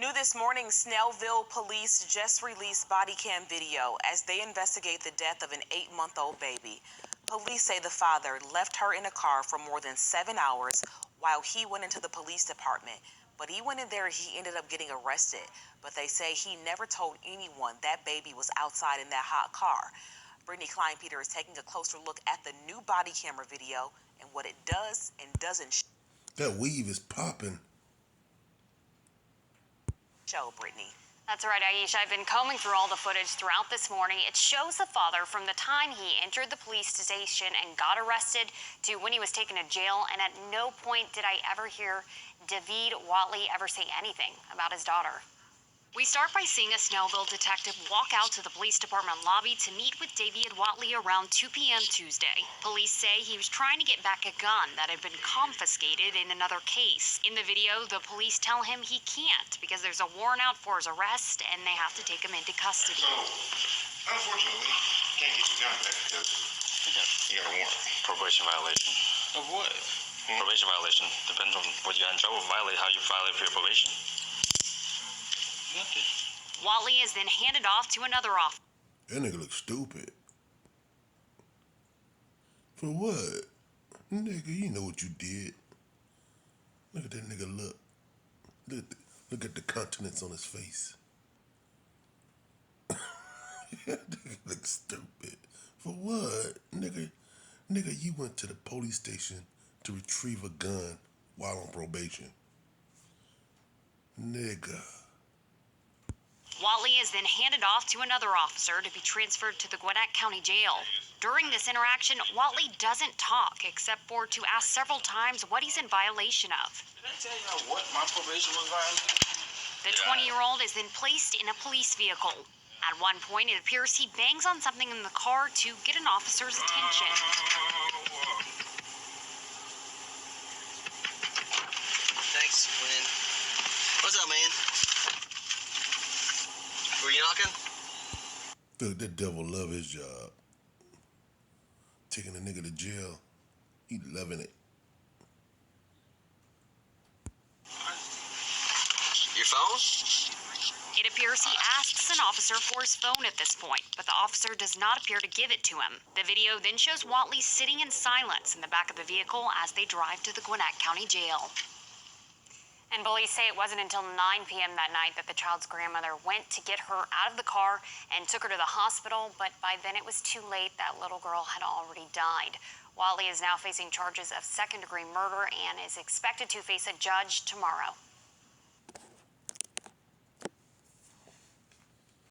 New this morning, Snellville police just released Bodycam video as they investigate the death of an 8-month-old baby. Police say the father left her in a car for more than 7 hours while he went into the police department. But he went in there and he ended up getting arrested. But they say he never told anyone that baby was outside in that hot car. Brittany Klein-Peter is taking a closer look at the new body camera video and what it does and doesn't That weave is popping. show, Brittany. That's right, Aisha. I've been combing through all the footage throughout this morning. It shows the father from the time he entered the police station and got arrested to when he was taken to jail. And at no point did I ever hear Davied Whatley ever say anything about his daughter. We start by seeing a Snellville detective walk out to the police department lobby to meet with Davied Whatley around 2 p.m. Tuesday. Police say he was trying to get back a gun that had been confiscated in another case. In the video, the police tell him he can't because there's a warrant out for his arrest and they have to take him into custody. So, unfortunately, you can't get your gun back because you got a warrant. Probation violation. Of what? Probation violation. Depends on what you got in trouble with. How you violate for your probation. Nothing. Whatley is then handed off to another officer. That nigga look stupid. For what? Nigga, you know what you did. Look at that nigga look. Look at the countenance on his face. That nigga look stupid. For what? Nigga, you went to the police station to retrieve a gun while on probation. Nigga. Whatley is then handed off to another officer to be transferred to the Gwinnett County Jail. During this interaction, Whatley doesn't talk except for to ask several times what he's in violation of. Did I tell you what my probation was violated? The 20-year-old is then placed in a police vehicle. At one point, it appears he bangs on something in the car to get an officer's attention. Thanks, Lynn. What's up, man? Were you knocking? Look, that devil love his job. Taking a nigga to jail. He loving it. Your phone? It appears he asks an officer for his phone at this point, but the officer does not appear to give it to him. The video then shows Whatley sitting in silence in the back of the vehicle as they drive to the Gwinnett County Jail. And police say it wasn't until 9 p.m. that night that the child's grandmother went to get her out of the car and took her to the hospital, but by then it was too late. That little girl had already died. Whatley is now facing charges of second-degree murder and is expected to face a judge tomorrow.